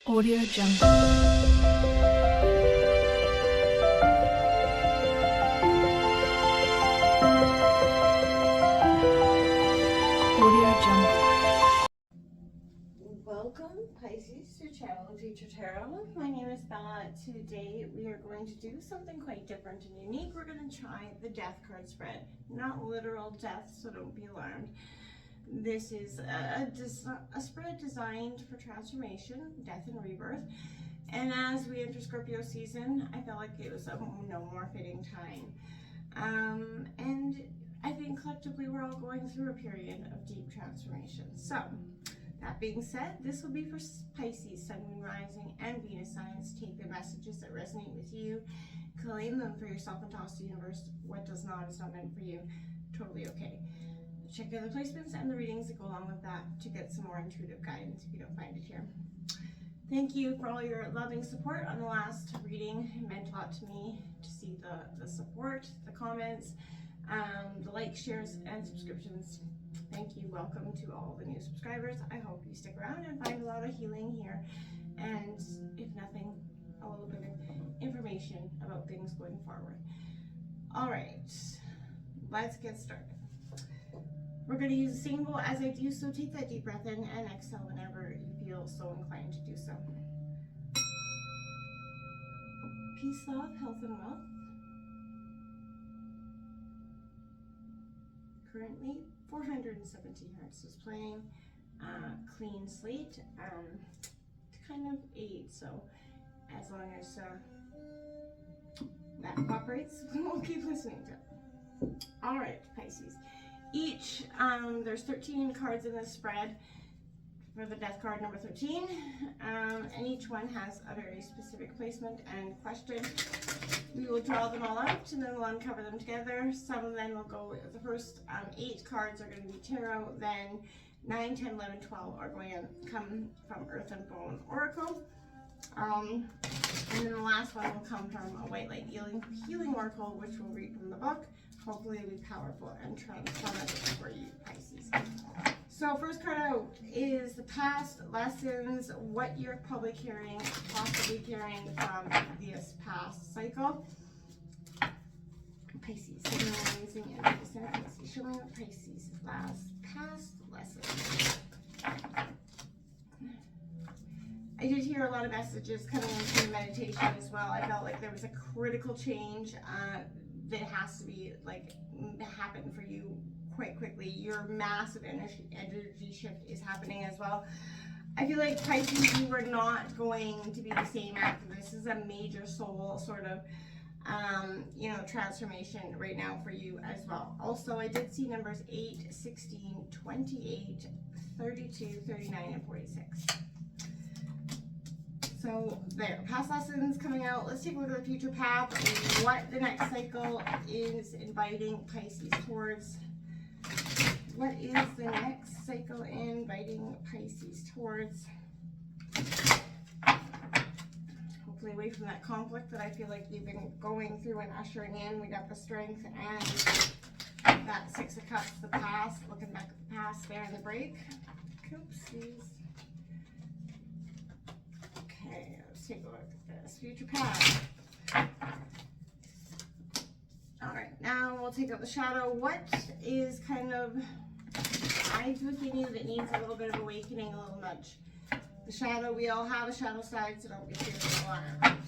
Audio Jungle. Audio Jungle. Welcome, Pisces, to Channel Future Tarot. My name is Bella. Today we are going to do something quite different and unique. We're going to try the death card spread. Not literal death, so don't be alarmed. This is a spread designed for transformation, death and rebirth. And as we enter Scorpio season, I felt like it was a no more fitting time. And I think collectively we're all going through a period of deep transformation. So, that being said, this will be for Pisces, Sun, Moon, Rising, and Venus signs. Take the messages that resonate with you, claim them for yourself, and toss the universe. What does not is not meant for you. Totally okay. Check the other placements and the readings that go along with that to get some more intuitive guidance if you don't find it here. Thank you for all your loving support on the last reading. It meant a lot to me to see the support, the comments, the likes, shares, and subscriptions. Thank you. Welcome to all the new subscribers. I hope you stick around and find a lot of healing here. And if nothing, a little bit of information about things going forward. All right, let's get started. We're going to use the same bowl as I do, so take that deep breath in and exhale whenever you feel so inclined to do so. Peace, love, health, and wealth. Currently, 417 hertz is playing. Clean slate to kind of aid, so as long as that cooperates, we'll keep listening to it. All right, Pisces. Each, there's 13 cards in this spread for the death card number 13, and each one has a very specific placement and question. We will draw them all out and then we'll uncover them together. Some of them will go, the first 8 cards are going to be tarot, then 9, 10, 11, 12 are going to come from Earth and Bone Oracle. And then the last one will come from a White Light Healing Oracle, which we'll read from the book. Hopefully it'll be powerful and transformative for you, Pisces. So first card out is the past lessons, what you're probably carrying, possibly carrying from this past cycle. Pisces, amazing and Pisces, showing up Pisces past lessons. I did hear a lot of messages coming into the meditation as well. I felt like there was a critical change that has to be happen for you quite quickly. Your massive energy shift is happening as well. I feel like Pisces, you are not going to be the same after this. This is a major soul sort of transformation right now for you as well. Also, I did see numbers 8, 16, 28, 32, 39, and 46. So there, past lessons coming out. Let's take a look at the future path, what the next cycle is inviting Pisces towards. What is the next cycle inviting Pisces towards? Hopefully away from that conflict that I feel like you've been going through and ushering in. We got the Strength and that 6 of Cups, the past, looking back at the past there in the break. Oopsies. Okay, let's take a look at this. Future path. All right, now we'll take out the shadow. What is kind of eyes within you that needs a little bit of awakening, a little nudge? The shadow, we all have a shadow side, so don't be feeling alarmed.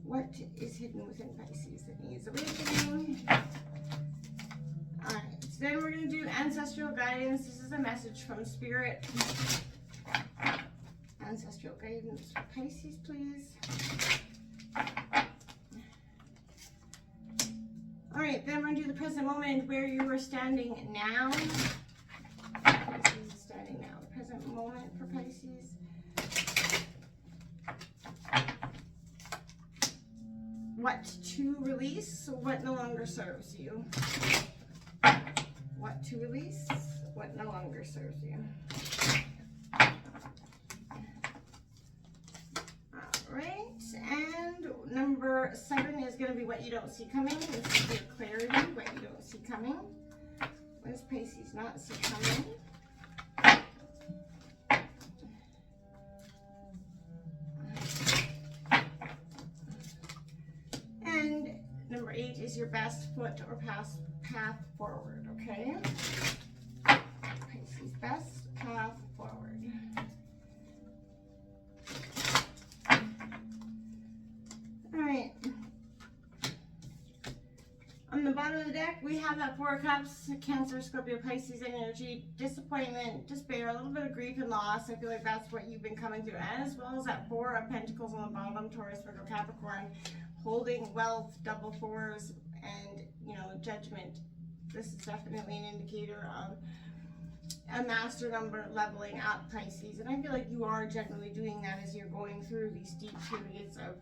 What is hidden within Pisces that needs awakening? All right, so then we're going to do ancestral guidance. This is a message from Spirit. Ancestral guidance for Pisces, please. All right, then we're going to do the present moment where you are standing now. Pisces is standing now. The present moment for Pisces. What to release, what no longer serves you. What to release, what no longer serves you. And number 7 is going to be what you don't see coming. This is your clarity, what you don't see coming. What does Pisces not see coming? is your best foot or path forward, okay? Pisces, best path forward. All right. On the bottom of the deck, we have that Four of Cups, Cancer, Scorpio, Pisces energy, disappointment, despair, a little bit of grief and loss. I feel like that's what you've been coming through, as well as that Four of Pentacles on the bottom, Taurus, Virgo, Capricorn, holding wealth, double fours, and, you know, judgment. This is definitely an indicator of a master number leveling up, Pisces. And I feel like you are generally doing that as you're going through these deep periods of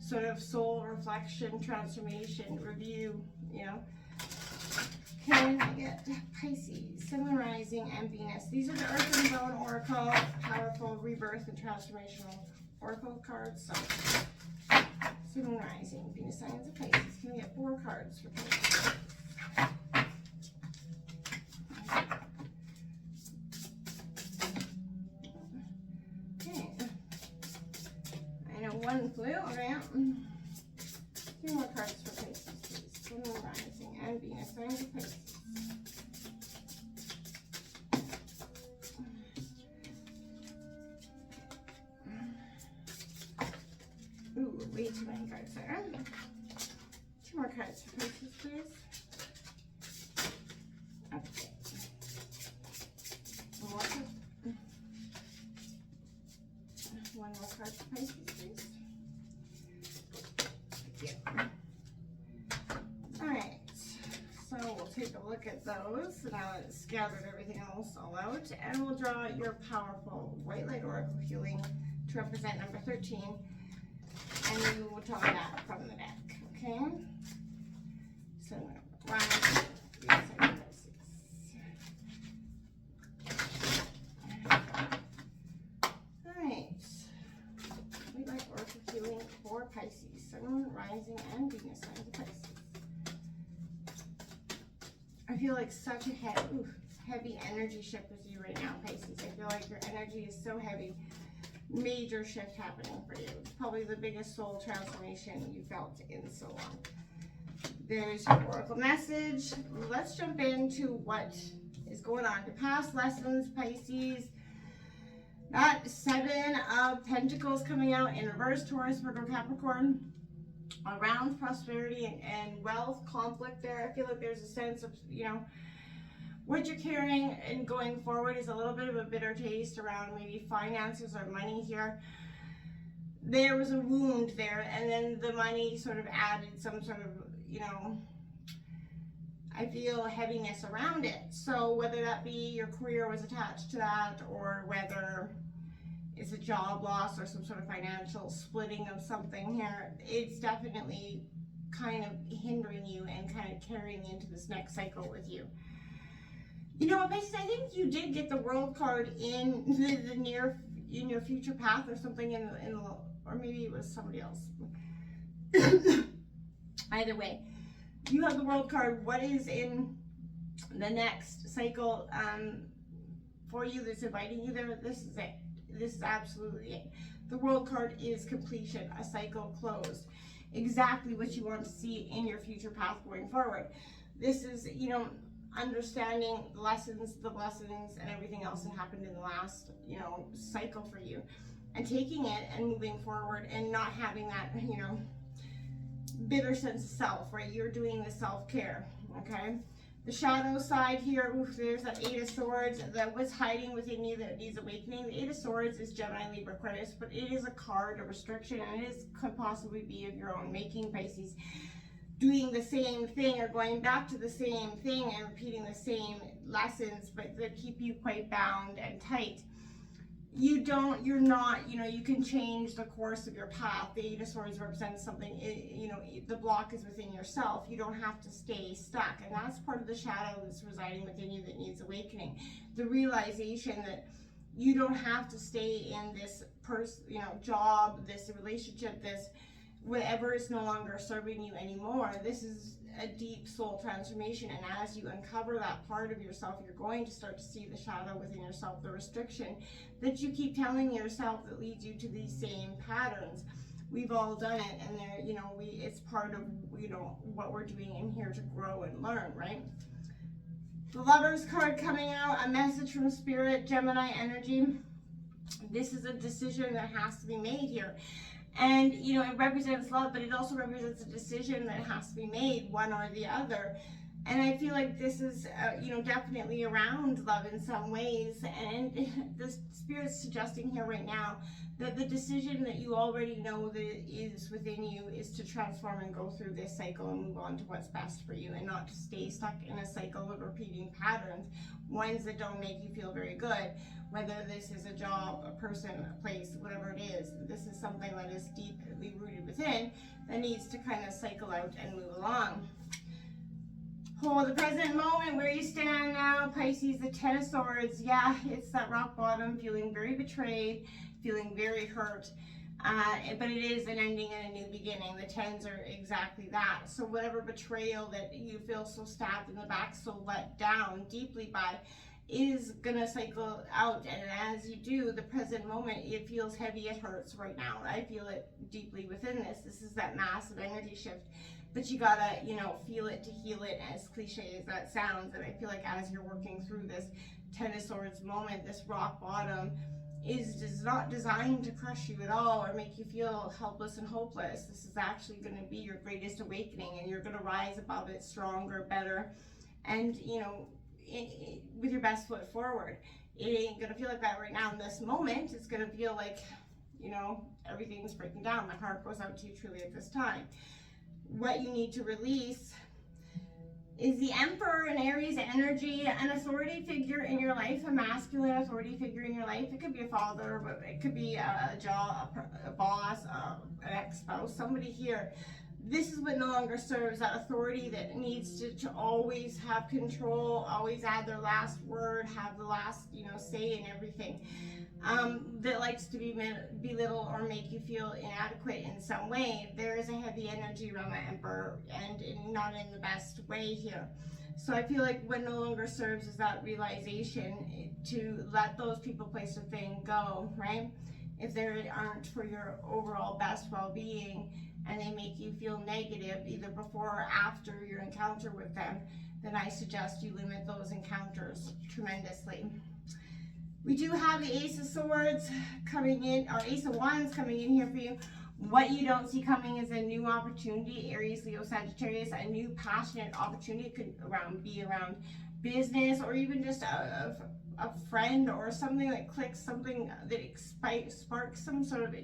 sort of soul reflection, transformation, review, you know. Can I get Pisces, Sun, Rising, and Venus? These are the Earth and Bone Oracle, powerful rebirth and transformational Oracle cards. So, Sun, Rising, Venus, signs of Pisces. Can we get 4 cards for Pisces? Okay. I know one flew. Okay. 2 more cards for Pisces, please. Sun, Rising, and Venus, signs of Pisces. Ooh, way too many cards there. 2 more cards for Pisces, please. Okay. One more card for Pisces, please. Thank you. Alright, so we'll take a look at those. So now it's gathered everything else all out. And we'll draw your powerful white light oracle healing to represent number 13. And you will draw that from the deck, okay? So I'm going to run Alright. We like oracle healing for Pisces. Sun, Rising, and Venus signs of Pisces. I feel like such a heavy energy shift with you right now, Pisces. I feel like your energy is so heavy. Major shift happening for you. Probably the biggest soul transformation you felt in so long. There's your oracle message. Let's jump into what is going on. Your past lessons, Pisces. That 7 of Pentacles coming out in reverse, Taurus, Virgo, Capricorn. Around prosperity and wealth, conflict there. I feel like there's a sense of, you know, what you're carrying and going forward is a little bit of a bitter taste around maybe finances or money here. There was a wound there, and then the money sort of added some sort of, you know, I feel heaviness around it. So whether that be your career was attached to that, or whether it's a job loss or some sort of financial splitting of something here, it's definitely kind of hindering you and kind of carrying into this next cycle with you. You know, Pisces, I think you did get the World card in the in your future path or something or maybe it was somebody else. Either way, you have the World card. What is in the next cycle for you that's inviting you there? This is it. This is absolutely it. The World card is completion, a cycle closed. Exactly what you want to see in your future path going forward. This is, you know, understanding the lessons, the blessings, and everything else that happened in the last, you know, cycle for you, and taking it and moving forward and not having that, you know, bitter sense of self, right? You're doing the self-care, okay? The shadow side here, oof, there's that 8 of Swords, that what's hiding within you that needs awakening. The 8 of Swords is Gemini, Libra, Aquarius, but it is a card, a restriction, and it could possibly be of your own making, Pisces. Doing the same thing or going back to the same thing and repeating the same lessons, but that keep you quite bound and tight. You're not, you know, you can change the course of your path. The 8 of Swords represents something, you know, the block is within yourself. You don't have to stay stuck. And that's part of the shadow that's residing within you that needs awakening. The realization that you don't have to stay in this job, this relationship, this whatever is no longer serving you anymore. This is a deep soul transformation, and as you uncover that part of yourself, you're going to start to see the shadow within yourself, the restriction that you keep telling yourself that leads you to these same patterns. we've all done it, and there, it's part of, what we're doing in here to grow and learn, right? The Lovers card coming out, a message from Spirit, Gemini energy. This is a decision that has to be made here. And, it represents love, but it also represents a decision that has to be made, one or the other. And I feel like this is, definitely around love in some ways. And the Spirit's suggesting here right now that the decision that you already know that is within you is to transform and go through this cycle and move on to what's best for you, and not to stay stuck in a cycle of repeating patterns, ones that don't make you feel very good. Whether this is a job, a person, a place, whatever it is, this is something that is deeply rooted within that needs to kind of cycle out and move along. Hold the present moment where you stand now, Pisces, the Ten of Swords. Yeah, it's that rock bottom, feeling very betrayed, feeling very hurt. But it is an ending and a new beginning. The tens are exactly that. So whatever betrayal that you feel so stabbed in the back, so let down deeply by, is gonna cycle out. And as you do, the present moment, it feels heavy, it hurts right now. I feel it deeply within this. This is that massive energy shift. But you gotta, feel it to heal it, as cliche as that sounds. And I feel like as you're working through this Ten of Swords moment, this rock bottom is just not designed to crush you at all or make you feel helpless and hopeless. This is actually gonna be your greatest awakening, and you're gonna rise above it stronger, better, and, with your best foot forward. It ain't gonna feel like that right now in this moment. It's gonna feel like, everything's breaking down. My heart goes out to you truly at this time. What you need to release is the Emperor and Aries energy, an authority figure in your life, a masculine authority figure in your life. It could be a father, but it could be a job, a boss, an ex-spouse, somebody here. This is what no longer serves, that authority that needs to always have control, always add their last word, have the last, say in everything. That likes to be belittle or make you feel inadequate in some way. There is a heavy energy around the Emperor, and not in the best way here. So I feel like what no longer serves is that realization to let those people, place, or thing go, right? If they aren't for your overall best well-being, and they make you feel negative either before or after your encounter with them, then I suggest you limit those encounters tremendously. We do have the Ace of Swords coming in, or Ace of Wands coming in here for you. What you don't see coming is a new opportunity, Aries, Leo, Sagittarius, a new passionate opportunity. It could be around business, or even just a friend, or something that clicks, something that sparks some sort of,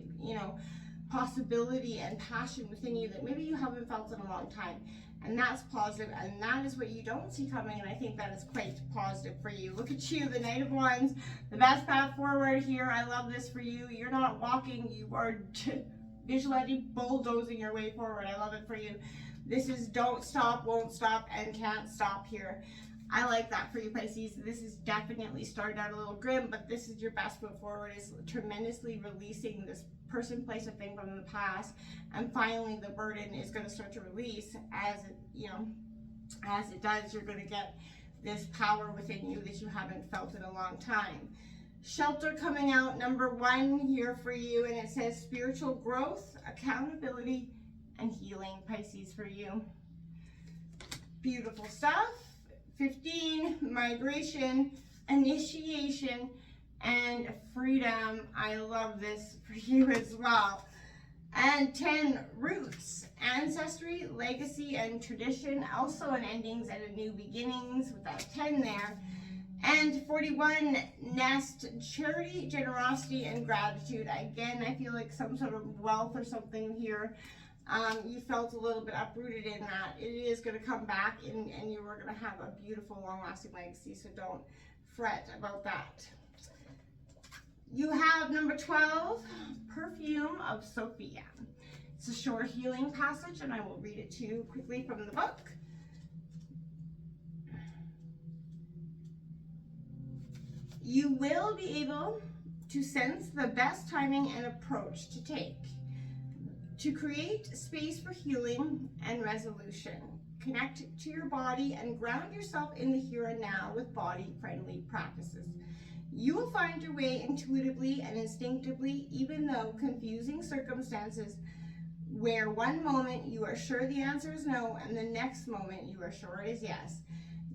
possibility and passion within you that maybe you haven't felt in a long time. And that's positive, and that is what you don't see coming, and I think that is quite positive for you. Look at you, the Knight of Wands, the best path forward here. I love this for you. You're not walking, you are visually bulldozing your way forward. I love it for you. This is don't stop, won't stop, and can't stop here. I like that for you, Pisces. This is definitely started out a little grim, but this is your best foot forward, is tremendously releasing this person, place, or thing from the past, and finally the burden is going to start to release. As it does, you're going to get this power within you that you haven't felt in a long time. Shelter coming out, number 1 here for you, and it says spiritual growth, accountability, and healing, Pisces, for you. Beautiful stuff. 15, migration, initiation, and freedom. I love this for you as well. And 10, roots, ancestry, legacy, and tradition. Also an endings and a new beginnings with that 10 there. And 41, nest, charity, generosity, and gratitude. Again, I feel like some sort of wealth or something here. You felt a little bit uprooted in that. It is going to come back, and you are going to have a beautiful, long-lasting legacy, so don't fret about that. You have number 12, Perfume of Sophia. It's a short healing passage, and I will read it to you quickly from the book. You will be able to sense the best timing and approach to take to create space for healing and resolution. Connect to your body and ground yourself in the here and now with body-friendly practices. You will find your way intuitively and instinctively, even though confusing circumstances where one moment you are sure the answer is no and the next moment you are sure it is yes.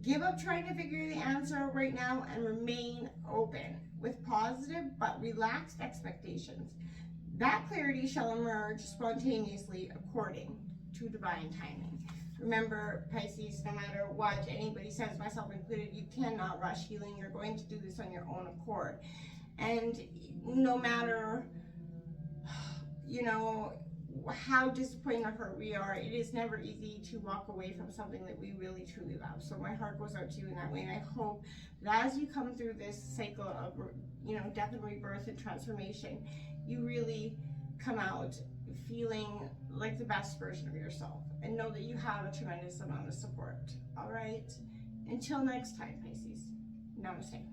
Give up trying to figure the answer out right now and remain open with positive but relaxed expectations. That clarity shall emerge spontaneously according to divine timing. Remember, Pisces, no matter what anybody says, myself included, you cannot rush healing. You're going to do this on your own accord. And no matter, how disappointed or hurt we are, it is never easy to walk away from something that we really truly love. So my heart goes out to you in that way, and I hope that as you come through this cycle of death and rebirth and transformation, you really come out feeling like the best version of yourself, and know that you have a tremendous amount of support. All right, until next time, Pisces. Namaste.